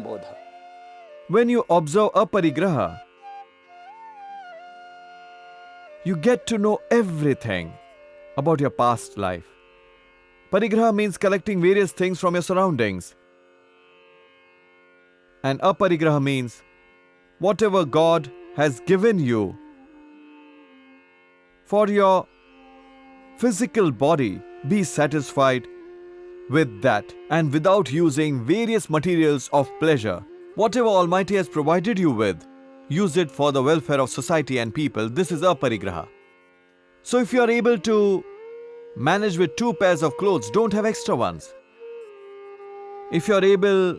bodha. When you observe aparigraha, you get to know everything about your past life. Parigraha means collecting various things from your surroundings. And aparigraha means whatever God has given you for your physical body, be satisfied with that and without using various materials of pleasure. Whatever Almighty has provided you with, use it for the welfare of society and people. This is aparigraha. So if you are able to manage with 2 pairs of clothes, don't have extra ones. If you are able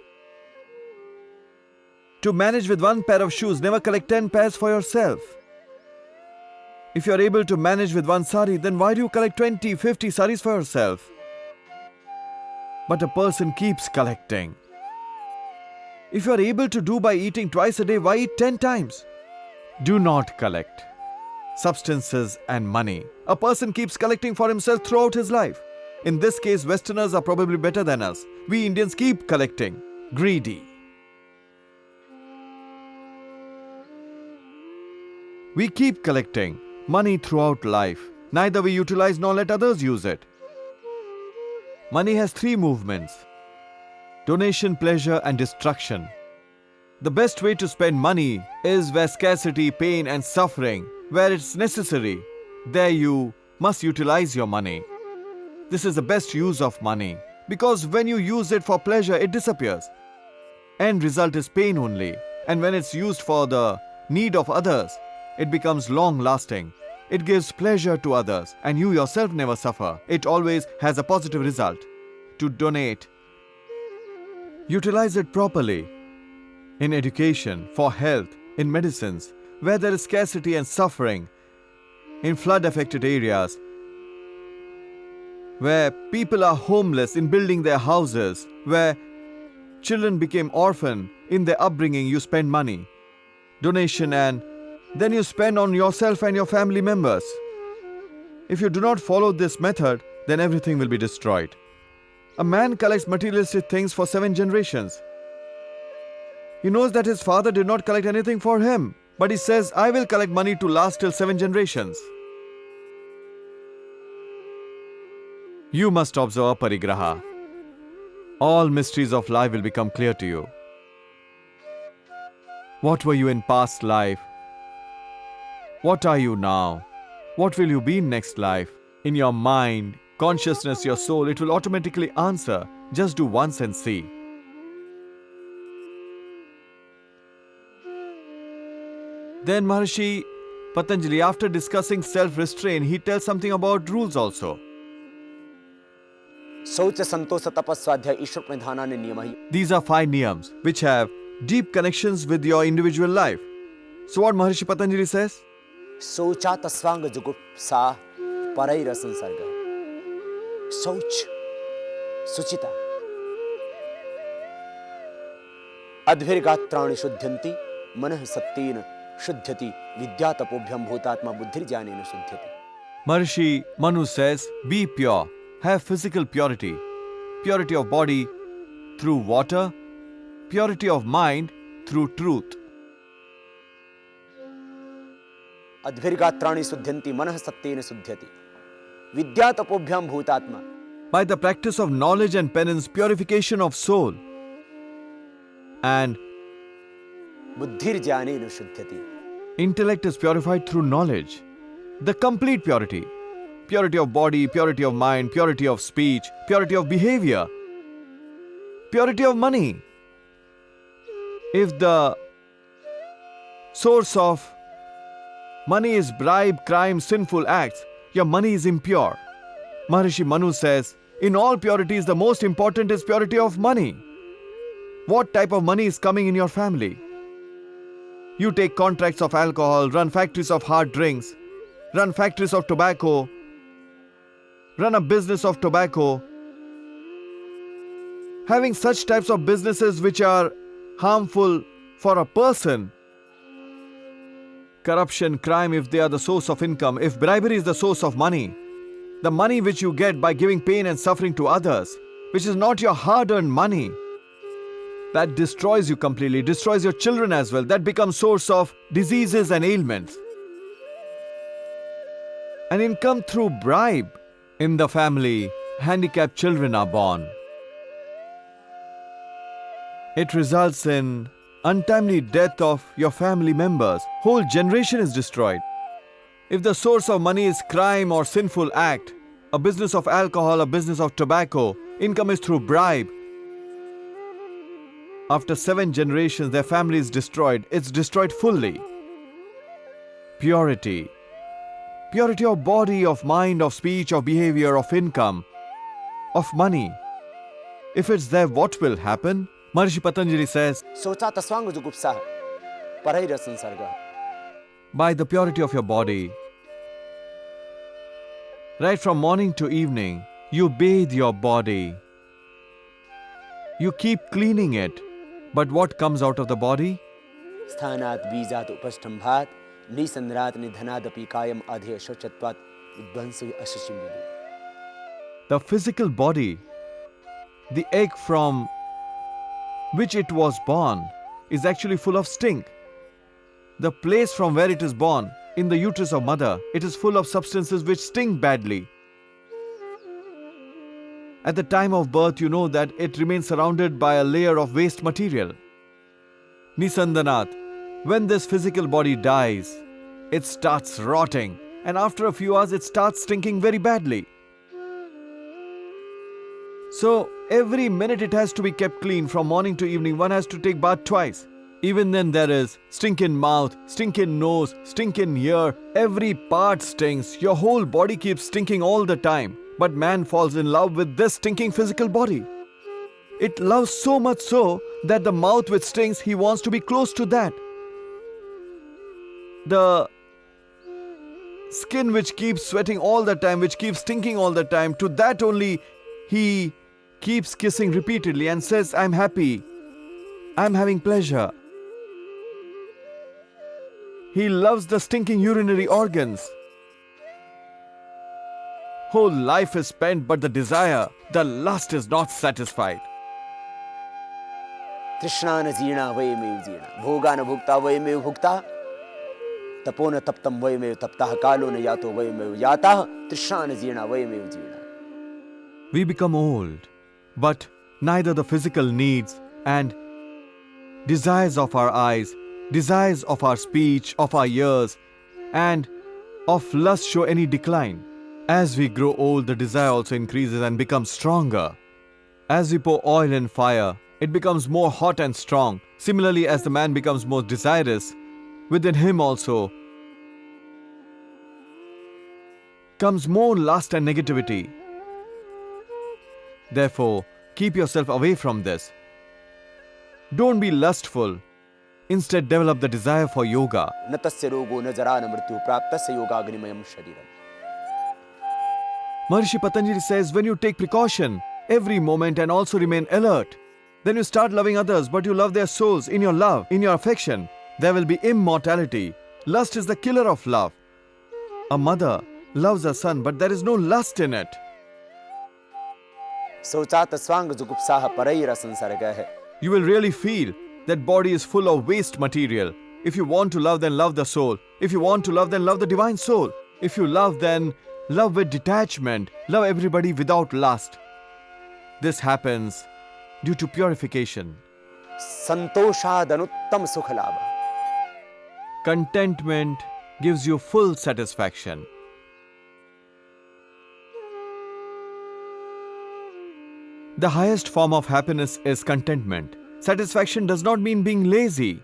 to manage with 1 pair of shoes, never collect 10 pairs for yourself. If you are able to manage with 1 sari, then why do you collect 20, 50 saris for yourself? But a person keeps collecting. If you are able to do by eating twice a day, why eat 10 times? Do not collect substances and money. A person keeps collecting for himself throughout his life. In this case, Westerners are probably better than us. We Indians keep collecting. Greedy. We keep collecting money throughout life. Neither we utilize nor let others use it. Money has 3 movements: donation, pleasure, and destruction. The best way to spend money is where scarcity, pain, and suffering, where it's necessary. There you must utilize your money. This is the best use of money, because when you use it for pleasure, it disappears. End result is pain only. And when it's used for the need of others, it becomes long-lasting. It gives pleasure to others, and you yourself never suffer. It always has a positive result. To donate, utilize it properly in education, for health, in medicines, where there is scarcity and suffering, in flood-affected areas, where people are homeless, in building their houses, where children became orphan, in their upbringing you spend money, donation, and then you spend on yourself and your family members. If you do not follow this method, then everything will be destroyed. A man collects materialistic things for 7 generations. He knows that his father did not collect anything for him, but he says, I will collect money to last till 7 generations. You must observe aparigraha. All mysteries of life will become clear to you. What were you in past life? What are you now? What will you be in next life? In your mind, consciousness, your soul, it will automatically answer. Just do once and see. Then Maharishi Patanjali, after discussing self-restraint, he tells something about rules also. Saucha santosa tapaswadhyaya ishwar pranidhana niyamahi. These are 5 niyams which have deep connections with your individual life. So what Maharishi Patanjali says? Saucha tasvanga jugupsa paraira sansarga. Sauch, suchita. Advirgatrani shuddhanti, manah sattina shuddhati, vidya tapobhyam bhutatma buddhir jnanena shuddhati. Maharishi Manu says, be pure, have physical purity, purity of body through water, purity of mind through truth. Advirgatrani shuddhanti, manah sattena shuddhati, vidya tapobhyam bhutatma. By the practice of knowledge and penance, purification of soul, and buddhir jnanena shuddhati. Intellect is purified through knowledge. The complete purity. Purity of body, purity of mind, purity of speech, purity of behavior, purity of money. If the source of money is bribe, crime, sinful acts, your money is impure. Maharishi Manu says, in all purities, the most important is purity of money. What type of money is coming in your family? You take contracts of alcohol, run factories of hard drinks, run factories of tobacco, run a business of tobacco. Having such types of businesses which are harmful for a person, corruption, crime, if they are the source of income, if bribery is the source of money, the money which you get by giving pain and suffering to others, which is not your hard-earned money, that destroys you completely, destroys your children as well. That becomes source of diseases and ailments. An income through bribe. In the family, handicapped children are born. It results in untimely death of your family members. Whole generation is destroyed. If the source of money is crime or sinful act, a business of alcohol, a business of tobacco, income is through bribe. After 7 generations, their family is destroyed. It's destroyed fully. Purity. Purity of body, of mind, of speech, of behavior, of income, of money. If it's there, what will happen? Maharishi Patanjali says, सोचा तस्वांग जुगुप्सा परैर संसर्ग. by the purity of your body, right from morning to evening, you bathe your body. You keep cleaning it. But what comes out of the body? स्थानात् बीजात् उपष्टम्भात् निसंद्रात् निधनादपि कायम् अधेय शौचत्वात् विध्वंसि अशशिम्बिनि. The physical body, the egg from which it was born, is actually full of stink. The place from where it is born, in the uterus of mother, it is full of substances which stink badly. At the time of birth, you know that it remains surrounded by a layer of waste material. Nisandanat, when this physical body dies, it starts rotting, and after a few hours, it starts stinking very badly. So, every minute it has to be kept clean. From morning to evening, one has to take bath twice. Even then, there is stink in mouth, stink in nose, stink in ear. Every part stinks. Your whole body keeps stinking all the time. But man falls in love with this stinking physical body. It loves so much so that the mouth which stinks, he wants to be close to that. The skin which keeps sweating all the time, which keeps stinking all the time, to that only he keeps kissing repeatedly and says, I'm happy, I'm having pleasure. He loves the stinking urinary organs. Whole life is spent, but the desire, the lust is not satisfied. तृष्णान जीर्णा वयमेव जीर्णा भोगान भुक्ता वयमेव भुक्ता तपो न तप्तं वयमेव तप्ताः कालो न यातो वयमेव याताः तृष्णान जीर्णा वयमेव जीर्णा. We become old, but neither the physical needs and desires of our eyes, desires of our speech, of our ears, and of lust show any decline. As we grow old, the desire also increases and becomes stronger. As we pour oil in fire, it becomes more hot and strong. Similarly, as the man becomes more desirous, within him also comes more lust and negativity. Therefore, keep yourself away from this. Don't be lustful. Instead, develop the desire for yoga. न तस्य रोगो न जरा न मृत्यु प्राप्तस्य योगाग्निमयं शरीरम्. Maharishi Patanjali says, when you take precaution every moment and also remain alert, then you start loving others, but you love their souls. In your love, in your affection, there will be immortality. Lust is the killer of love. A mother loves her son, but there is no lust in it. सोचा तस्वांग जुगुप्साः परैर संसर्गः. You will really feel that body is full of waste material. If you want to love, then love the soul. If you want to love, then love the divine soul. If you love, then love with detachment. Love everybody without lust. This happens due to purification. संतोषादनुत्तम सुख लाभ. Contentment gives you full satisfaction. The highest form of happiness is contentment. Satisfaction does not mean being lazy.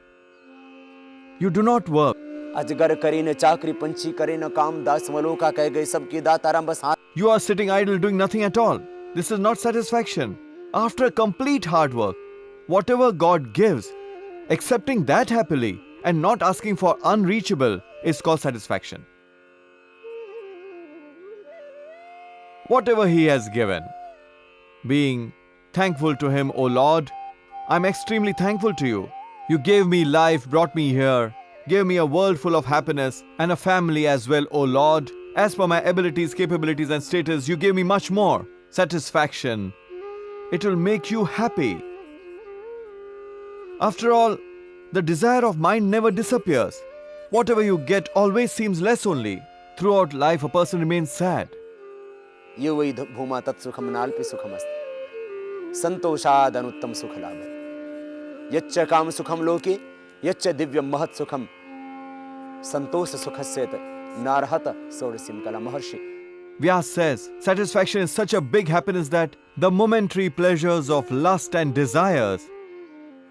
You do not work. अजगर करे न चाकरी पंछी करे न काम दास मलोका कह गए सबके दाताराम बस हाथ. You are sitting idle doing nothing at all. This is not satisfaction. After complete hard work, whatever God gives, accepting that happily and not asking for unreachable is called satisfaction. Whatever He has given, being thankful to Him, O Lord, I'm extremely thankful to you. You gave me life, brought me here, gave me a world full of happiness and a family as well, O Lord. As per my abilities, capabilities and status, you gave me much more. Satisfaction. It will make you happy. After all, the desire of mind never disappears. Whatever you get always seems less only. Throughout life, a person remains sad. यो वै भूमा तत्सुखम नाल्पि सुखमस्ति संतोषाद अनुत्तम सुख लाभ यच्च काम सुखम लोके यच्च दिव्यम महत् सुखम संतोष सुखस्य नारहत षोडशीम कला महर्षि. Vyas says, satisfaction is such a big happiness that the momentary pleasures of lust and desires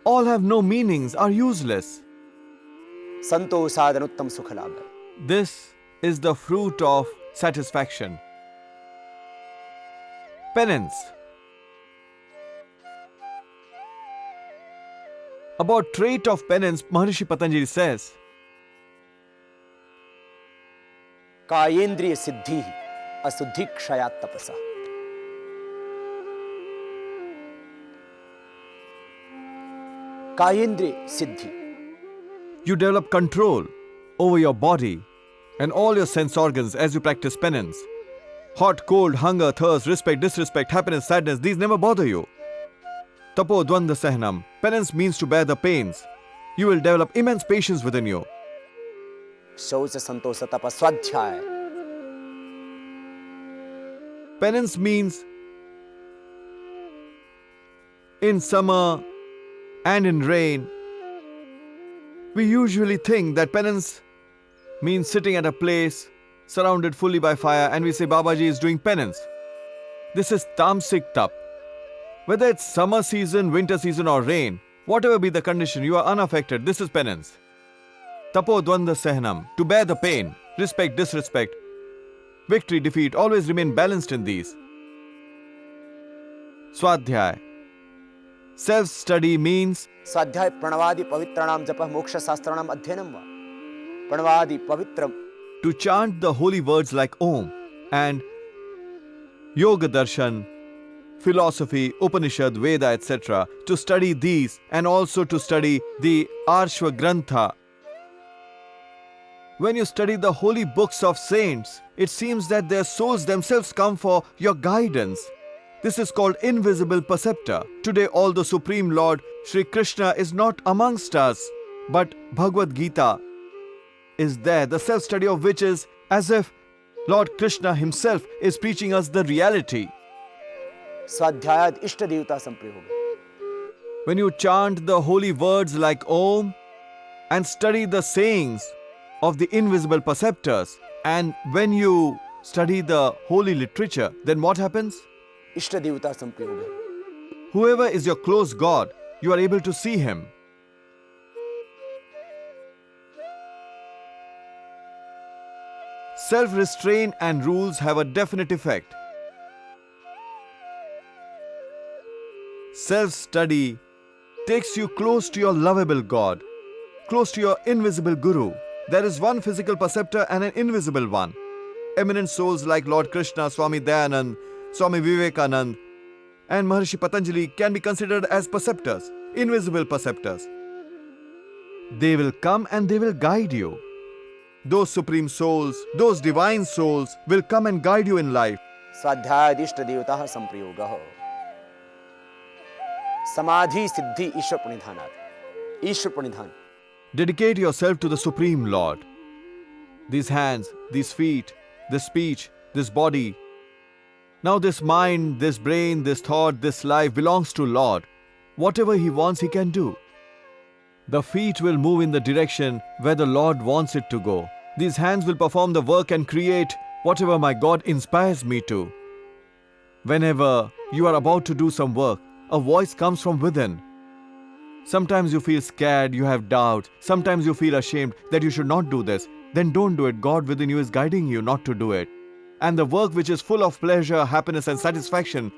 all have no meanings, are useless. संतोषाद अनुत्तम सुख लाभ. This is the fruit of satisfaction. Penance. About trait of penance, Maharishi Patanjali says, कायेंद्रिय सिद्धि अशुद्धि क्षयात् तपसा. कायेंद्रिय सिद्धि. you develop control over your body and all your sense organs as you practice penance. Hot, cold, hunger, thirst, respect, disrespect, happiness, sadness, these never bother you. Tapo dvanda sahanam. Penance means to bear the pains. You will develop immense patience within you. शौच संतोष तप स्वाध्याय. Penance means in summer and in rain, we usually think that penance means sitting at a place surrounded fully by fire and we say Babaji is doing penance. This is tamsik tap. Whether it's summer season, winter season or rain, whatever be the condition, you are unaffected. This is penance. Tapo dvanda sahanam. To bear the pain, respect, disrespect, victory, defeat, always remain balanced in these. Swadhyay. Self-study means स्वाध्याय प्रणवादि पवित्राणाम जपः मोक्ष शास्त्राणाम अध्ययनम वा. प्रणवादि पवित्रम. to chant the holy words like Om and Yoga Darshan, philosophy, Upanishad, Veda, etc. To study these and also to study the Arshva Grantha. When you study the holy books of saints, it seems that their souls themselves come for your guidance. This is called invisible perceptor. Today, all the Supreme Lord, Sri Krishna, is not amongst us, but Bhagavad Gita is there, the self-study of which is as if Lord Krishna himself is preaching us the reality. स्वाध्यायाद इष्ट देवता संप्रयोग. When you chant the holy words like Om and study the sayings of the invisible perceptors, and when you study the holy literature, then what happens? इष्ट देवता संप्रयोग. Whoever is your close God, you are able to see him. Self-restraint and rules have a definite effect. Self-study takes you close to your lovable God, close to your invisible Guru. There is one physical perceptor and an invisible one. Eminent souls like Lord Krishna, Swami Dayanand, Swami Vivekanand, and Maharishi Patanjali can be considered as perceptors, invisible perceptors. They will come and they will guide you. Those supreme souls, those divine souls will come and guide you in life. स्वाध्यायाद इष्ट देवता संप्रयोग. समाधि सिद्धि ईश्वर प्रणिधानात्. ईश्वर प्रणिधान. Dedicate yourself to the Supreme Lord. These hands, these feet, this speech, this body. Now this mind, this brain, this thought, this life belongs to Lord. Whatever He wants, He can do. The feet will move in the direction where the Lord wants it to go. These hands will perform the work and create whatever my God inspires me to. Whenever you are about to do some work, a voice comes from within. Sometimes you feel scared, you have doubts. Sometimes you feel ashamed that you should not do this. Then don't do it. God within you is guiding you not to do it. And the work which is full of pleasure, happiness and satisfaction,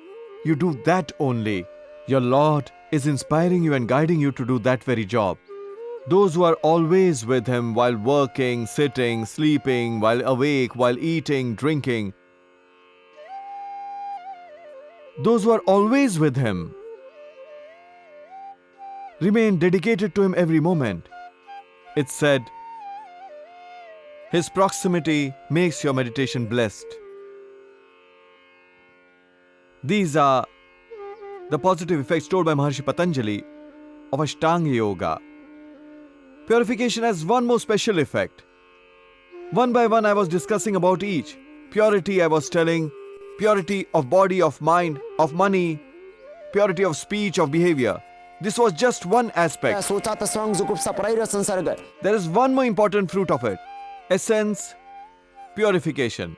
you do that only. Your Lord is inspiring you and guiding you to do that very job. Those who are always with Him while working, sitting, sleeping, while awake, while eating, drinking. Those who are always with Him remain dedicated to Him every moment. It's said, His proximity makes your meditation blessed. These are the positive effects told by Maharishi Patanjali of Ashtanga Yoga. Purification has one more special effect. One by one, I was discussing about each. Purity, I was telling, purity of body, of mind, of money, purity of speech, of behavior. This was just one aspect. सोचा त स्वयं जुगुप्सा पराइर संसार गए There is one more important fruit of it. Essence, purification.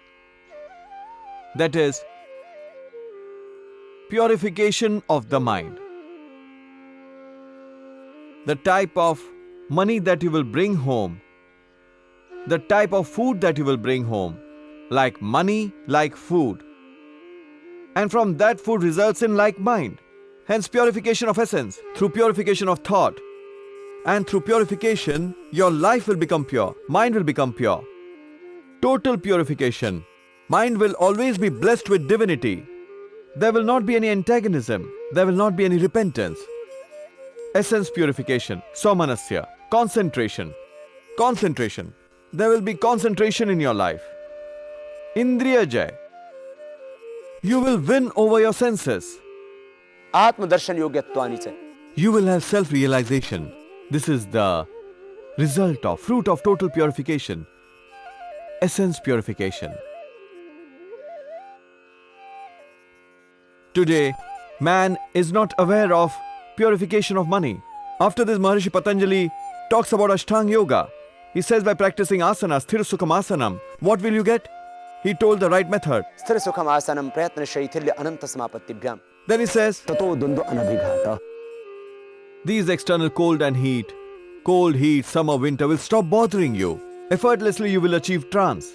That is, purification of the mind. The type of money that you will bring home, the type of food that you will bring home, like money, like food. And from that food results in like mind. Hence purification of essence, through purification of thought. And through purification, your life will become pure, mind will become pure. Total purification. Mind will always be blessed with divinity. There will not be any antagonism, there will not be any repentance. Essence purification, Swamanasya, concentration. Concentration. There will be concentration in your life. Indriya Jay. You will win over your senses. आत्मदर्शन योग्यत्वानि च You will have self-realization. This is the result of, fruit of total purification. Essence purification. Today, man is not aware of purification of money. After this, Maharishi Patanjali talks about Ashtanga Yoga. He says by practicing asana, Sthira Sukham Asanam, what will you get? He told the right method. स्थिर सुखम आसनम प्रयत्न शैथिल्य अनंत समापत्तिभ्याम Then he says, ततो द्वंद्व अनभिघात these external cold, heat, summer, winter will stop bothering you. Effortlessly you will achieve trance.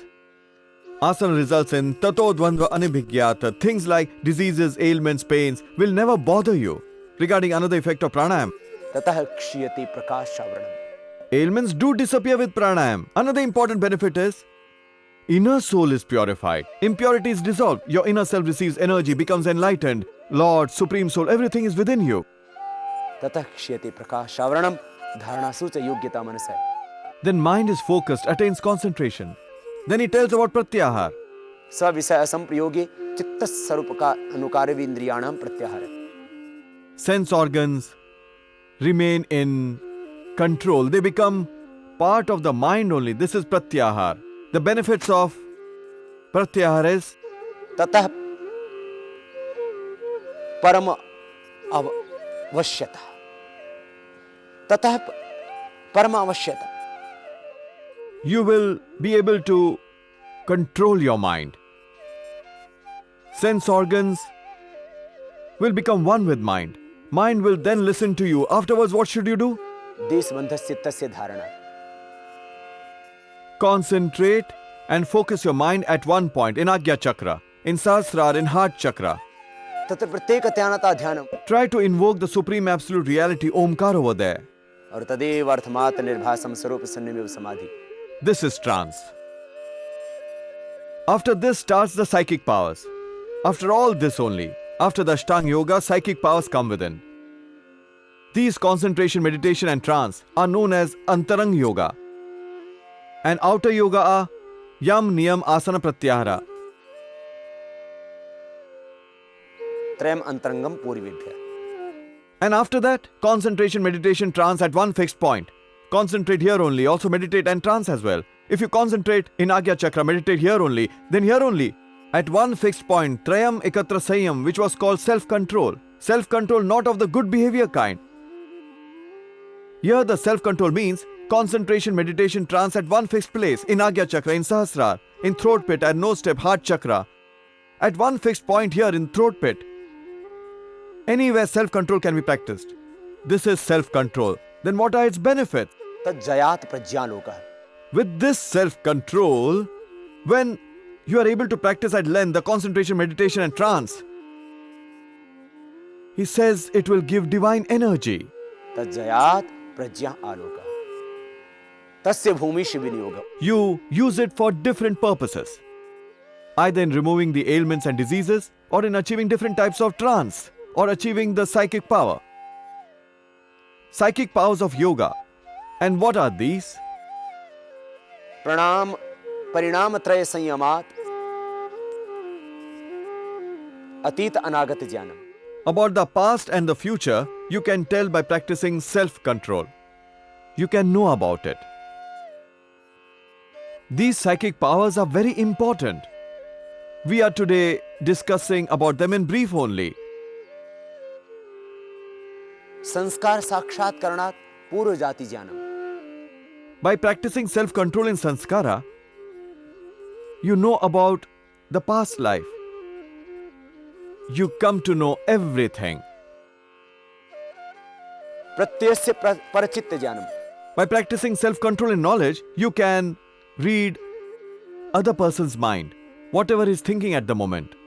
Asana results in tato dvandva anibhigyata. Things like diseases, ailments, pains will never bother you. Regarding another effect of pranayam, ततः क्षीयते प्रकाशावरणम ailments do disappear with pranayam. Another important benefit is inner soul is purified. Impurity is dissolved. Your inner self receives energy, becomes enlightened. Lord, Supreme Soul, everything is within you. ततः क्षीयते प्रकाशावरणम धारणासु च योग्यता मनसा Then mind is focused, attains concentration. Then he tells about pratyahar. सविषय असंप्रयोगे चित्त स्वरूप का अनुकार्येन्द्रियाणां प्रत्याहार Sense organs remain in control. They become part of the mind only. This is pratyahar. The benefits of pratyahar is ततः परम अवश्यता ततः परम अवश्यता you will be able to control your mind. Sense organs will become one with mind. Mind will then listen to you. Afterwards, what should you do? देशबन्धस्य तस्य धारणा Concentrate and focus your mind at one point in Agya Chakra, in Sahasrara, in Heart Chakra. तत्र प्रत्येक ध्यानता ध्यानम Try to invoke the Supreme Absolute Reality, Omkar over there. और तदेव अर्थमात्र निर्भासम स्वरूप सन्निमेव समाधि This is trance. After this starts the psychic powers. After all this only, after the Ashtanga Yoga, psychic powers come within. These concentration, meditation and trance are known as Antarang Yoga. And outer yoga are Yam, Niyam, Asana, Pratyahara. त्रयम अंतरंगम पूर्वेभ्य And after that, concentration, meditation, trance at one fixed point. Concentrate here only, also meditate and trance as well. If you concentrate in Agya Chakra, meditate here only, then here only. At one fixed point, Trayam Ekatra Sanyam, which was called self-control. Self-control not of the good behavior kind. Here the self-control means concentration, meditation, trance at one fixed place, in Agya Chakra, in Sahasrara, in throat pit, at nose step, heart chakra. At one fixed point here in throat pit. Anywhere self-control can be practiced. This is self-control. Then what are its benefits? तज्जयात प्रज्ञालोकः With this self-control, when you are able to practice at length the concentration, meditation and trance, he says it will give divine energy. तज्जयात प्रज्ञा आलोकः तस्य भूमिषु विनियोगः You use it for different purposes. Either in removing the ailments and diseases, or in achieving different types of trance, or achieving the psychic power. Psychic powers of yoga. And what are these? प्रणाम परिणाम त्रय संयमात अतीत अनागत ज्ञानम About the past and the future, you can tell by practicing self-control. You can know about it. These psychic powers are very important. We are today discussing about them in brief only. संस्कार साक्षात्करणात् पूर्व जाति ज्ञानम. By practicing self-control in sanskara, you know about the past life. You come to know everything. प्रत्यस्य परचित्त ज्ञानम. By practicing self-control in knowledge, you can read other person's mind, whatever he's thinking at the moment.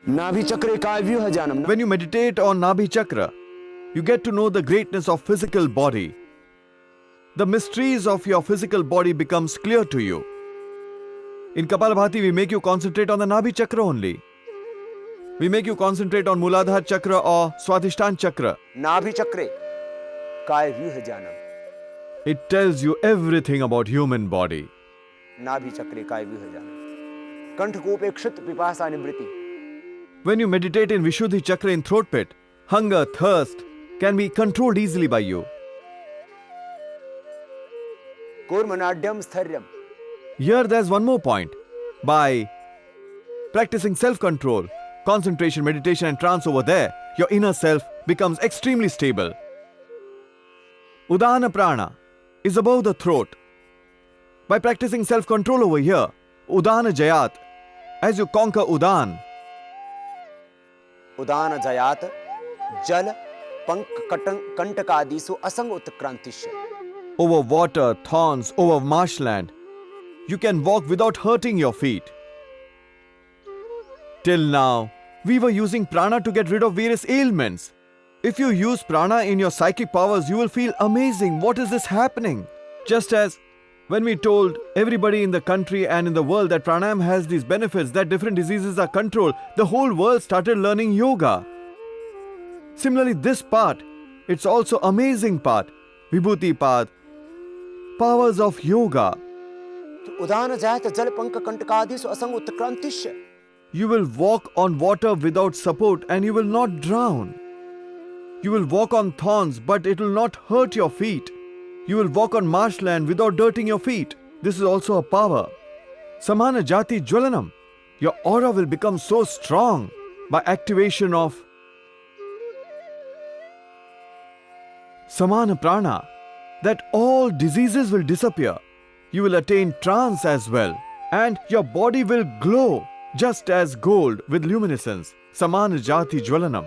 नाभि चक्र काय व्यूह ज्ञानम. When you meditate on Nabhi Chakra, you get to know the greatness of physical body. The mysteries of your physical body becomes clear to you. In Kapalabhati, we make you concentrate on the Nabhi Chakra only. We make you concentrate on Muladhara Chakra or Swadhisthana Chakra. नाभि चक्रे काय व्यूह ज्ञानम. It tells you everything about human body. नाभि चक्रे काय व्यूह ज्ञानम. कंठकूपेक्षित पिपासा निवृत्ति. When you meditate in Vishuddhi Chakra in throat pit, hunger, thirst can be controlled easily by you. कूर्मनाड्यम स्थैर्यम. Here there's one more point. By practicing self-control, concentration, meditation and trance over there, your inner self becomes extremely stable. Udana Prana is above the throat. By practicing self-control over here, Udana Jayat, as you conquer Udan, उदान जयात जल पंक कंटकादिषु असंग उत्क्रांतिश्च. over water, thorns, over marshland, you can walk without hurting your feet. Till now, we were using prana to get rid of various ailments. If you use prana in your psychic powers, you will feel amazing. What is this happening? Just as when we told everybody in the country and in the world that pranayam has these benefits, that different diseases are controlled, the whole world started learning yoga. Similarly, this part, it's also amazing part. Vibhuti path, powers of yoga. उदान जयात जल पंक कंटकादिषु असंग उत्क्रांतिश्च. You will walk on water without support and you will not drown. You will walk on thorns, but it will not hurt your feet. You will walk on marshland without dirting your feet. This is also a power. Samana Jati Jwalanam. Your aura will become so strong by activation of Samana Prana that all diseases will disappear. You will attain trance as well, and your body will glow just as gold with luminescence. Samana Jati Jwalanam.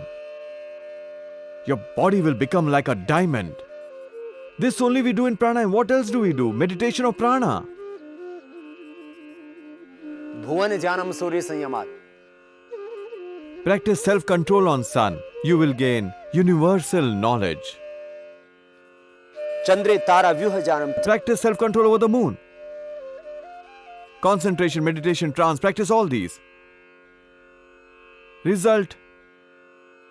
Your body will become like a diamond. This only we do in pranayam. What else do we do? Meditation of prana. भुवन ज्ञानम सूर्य संयमात्. Practice self-control on sun. You will gain universal knowledge. Chandre तारा व्यूह ज्ञानम. Practice self-control over the moon. Concentration, meditation, trance. Practice all these. Result.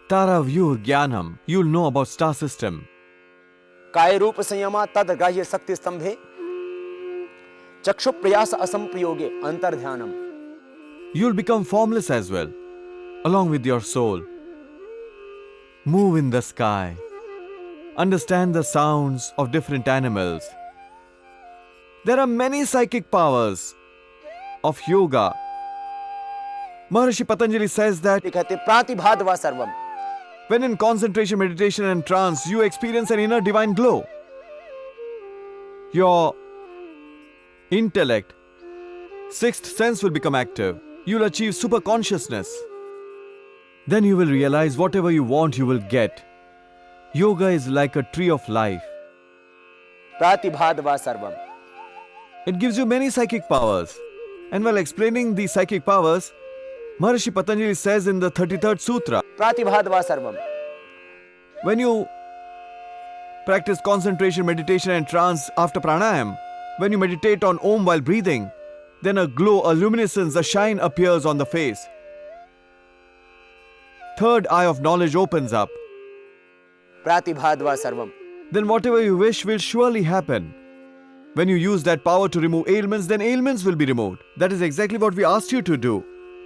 Tara Vyuh Jnanam. You'll know about star system. काय रूप संयमा तद ग्राह्य शक्ति स्तंभे चक्षु प्रयास असंप्रयोगे अंतर्ध्यानम. You'll become formless as well, along with your soul. Move in the sky. Understand the sounds of different animals. There are many psychic powers of yoga. Maharishi Patanjali says that कहते प्रातिभादवा सर्वम. when in concentration, meditation and trance, you experience an inner divine glow. Your intellect, sixth sense will become active. You'll achieve super consciousness. Then you will realize whatever you want, you will get. Yoga is like a tree of life. प्रातिभादवा सर्वम. It gives you many psychic powers. And while explaining the psychic powers, Maharishi Patanjali says in the 33rd Sutra, प्रातिभादवा सर्वम. when you practice concentration, meditation and trance after pranayam, when you meditate on Om while breathing, then a glow, a luminescence, a shine appears on the face. Third eye of knowledge opens up. प्रातिभादवा सर्वम. Then whatever you wish will surely happen. When you use that power to remove ailments, then ailments will be removed. That is exactly what we asked you to do.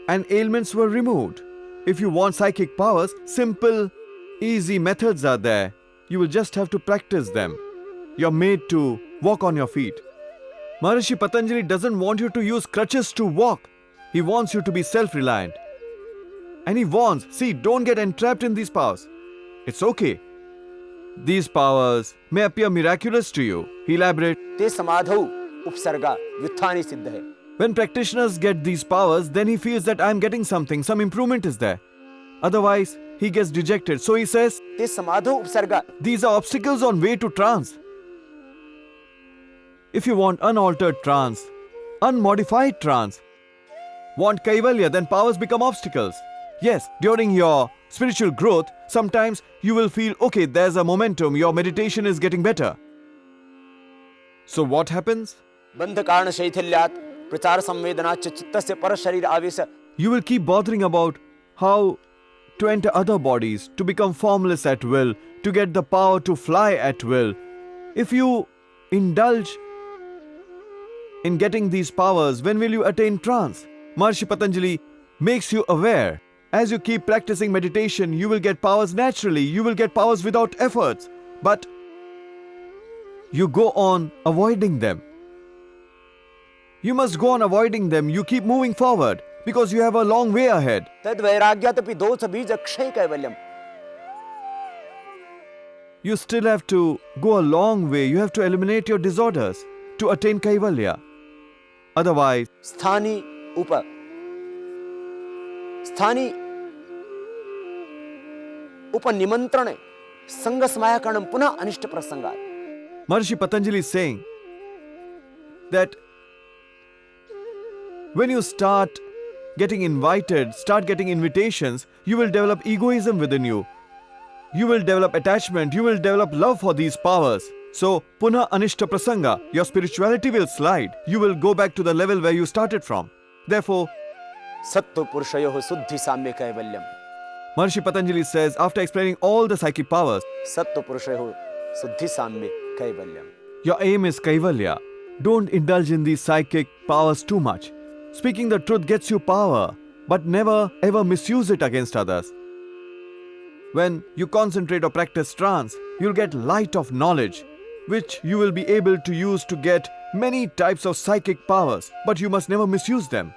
And ailments were removed. If you want psychic powers, simple, easy methods are there. You will just have to practice them. You're made to walk on your feet. Maharishi Patanjali doesn't want you to use crutches to walk. He wants you to be self-reliant. And he warns, see, don't get entrapped in these powers. It's okay. These powers may appear miraculous to you. He elaborates. ते समाधौ उपसर्गा व्युत्थानि सिद्ध है. When practitioners get these powers, then he feels that I'm getting something, some improvement is there. Otherwise, he gets dejected. So he says, ते समाधौ उपसर्गा. these are obstacles on way to trance. If you want unaltered trance, unmodified trance, want Kaivalya, then powers become obstacles. Yes, during your spiritual growth, sometimes you will feel, okay, there's a momentum, your meditation is getting better. So what happens? बंध कारण शैथिल्यात् प्रचार संवेदनाच्च चित्तस्य परशरीर आवेश. You will keep bothering about how to enter other bodies, to become formless at will, to get the power to fly at will. If you indulge in getting these powers, when will you attain trance? Maharishi Patanjali makes you aware. As you keep practicing meditation, you will get powers naturally. You will get powers without efforts. But you go on avoiding them. You must go on avoiding them. You keep moving forward because you have a long way ahead. तद् वैराग्यादपि दोष बीज क्षय कैवल्यम्. You still have to go a long way. You have to eliminate your disorders to attain Kaivalya. Otherwise, स्थानी उपनिमंत्रणे संगस्मायकरणं पुनः अनिष्ट प्रसंगात्. Maharishi Patanjali is saying that when you start getting invited, start getting invitations, you will develop egoism within you. You will develop attachment, you will develop love for these powers. So, punha anishta prasanga, your spirituality will slide. You will go back to the level where you started from. Therefore, सत्व पुरुषयोः शुद्धि साम्य कैवल्यम्. Maharishi Patanjali says, after explaining all the psychic powers, सत्व पुरुषयोः शुद्धि साम्य कैवल्यम्. your aim is Kaivalya. Don't indulge in these psychic powers too much. Speaking the truth gets you power, but never ever misuse it against others. When you concentrate or practice trance, you'll get light of knowledge, which you will be able to use to get many types of psychic powers, but you must never misuse them.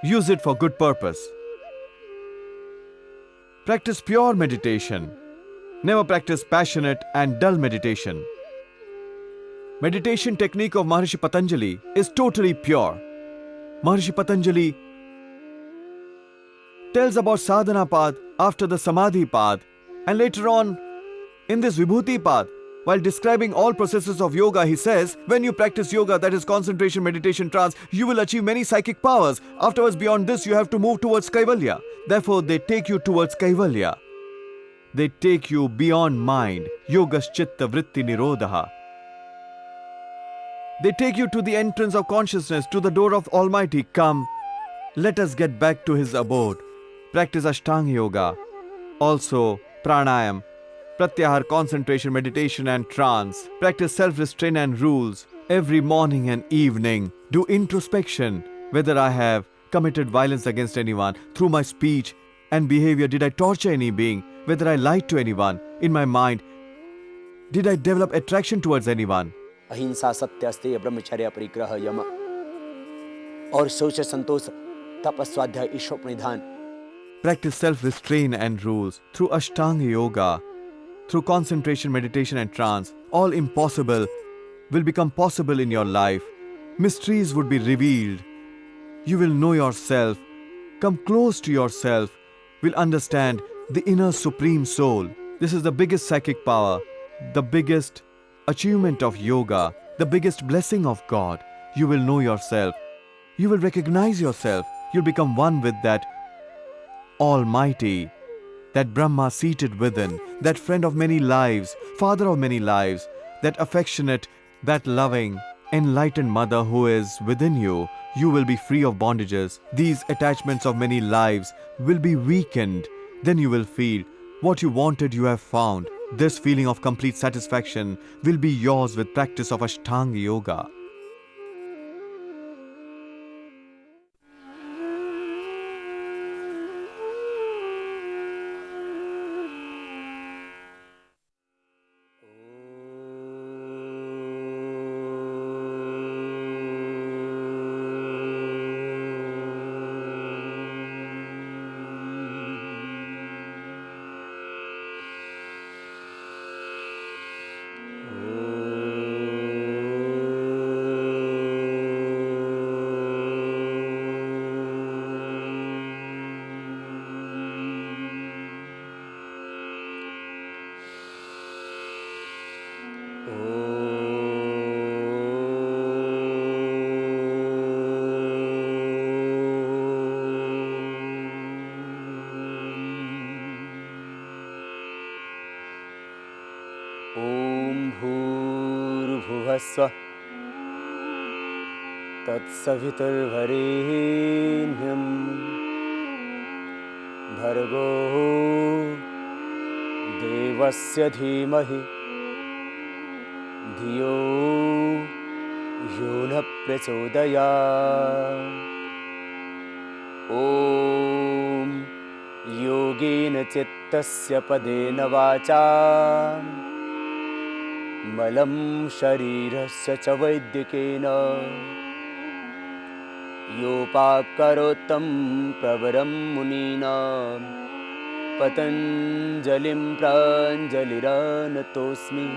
Use it for good purpose. Practice pure meditation. Never practice passionate and dull meditation. Meditation technique of Maharishi Patanjali is totally pure. Maharishi Patanjali tells about sadhana path after the samadhi path, and later on in this vibhuti path, while describing all processes of yoga, he says, when you practice yoga, that is concentration, meditation, trance, you will achieve many psychic powers. Afterwards, beyond this, you have to move towards Kaivalya. Therefore, they take you towards Kaivalya. They take you beyond mind. Yogaschitta vritti nirodha. They take you to the entrance of consciousness, to the door of Almighty. Come, let us get back to His abode. Practice Ashtanga Yoga. Also, Pranayam, Pratyahar, concentration, meditation and trance. Practice self-restraint and rules. Every morning and evening, do introspection. Whether I have committed violence against anyone through my speech and behavior, did I torture any being? Whether I lied to anyone, in my mind, did I develop attraction towards anyone? अहिंसा सत्य अस्तेय ब्रह्मचर्य परिग्रह यम और शौच संतोष तप स्वाध्याय ईश्वर प्रणिधान. Practice self-restraint and rules through Ashtanga Yoga, through concentration, meditation and trance. All impossible will become possible in your life. Mysteries would be revealed. You will know yourself, come close to yourself, will understand the inner supreme soul. This is the biggest psychic power, the biggest achievement of yoga, the biggest blessing of God. You will know yourself. You will recognize yourself. You'll become one with that Almighty, that Brahma seated within, that friend of many lives, father of many lives, that affectionate, that loving, enlightened mother who is within you. You will be free of bondages. These attachments of many lives will be weakened. Then you will feel what you wanted you have found. This feeling of complete satisfaction will be yours with practice of Ashtanga Yoga. ॐ भूर्भुवः स्वः तत्सवितुर्वरेण्यं भर्गो देवस्य धीमहि धियो यो नः प्रचोदयात्। ॐ योगेन चित्तस्य पदेन वाचा मलं शरीरस्य च वैद्यकेन योपाकरोत्तं प्रवरं मुनीनां पतञ्जलिं प्राञ्जलिरानतोऽस्मि।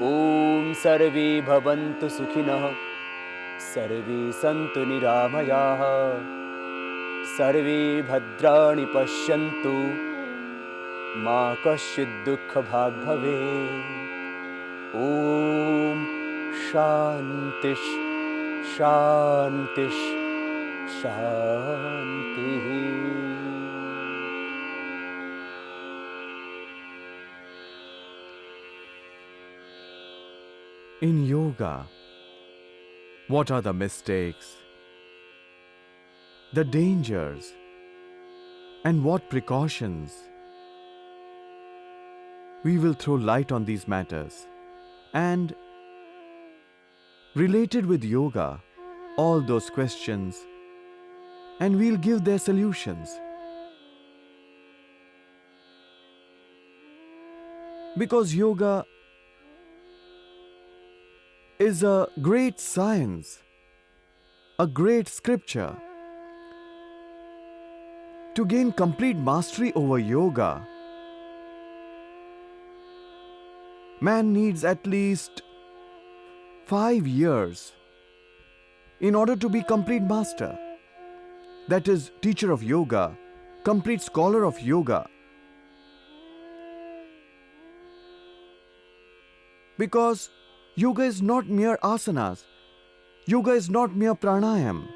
ॐ सर्वे भवन्तु सुखिनः सर्वे सन्तु निरामयाः सर्वे भद्राणि पश्यन्तु मा कश्चित् दुःखभाग् भवेत्। ॐ शान्तिः शान्तिः शान्तिः। In yoga, what are the mistakes, the dangers, and what precautions? We will throw light on these matters and, related with yoga, all those questions, and we'll give their solutions. Because yoga is a great science, a great scripture. To gain complete mastery over yoga, man needs at least 5 years in order to be complete master. That is, teacher of yoga, complete scholar of yoga. Because yoga is not mere asanas. Yoga is not mere pranayam.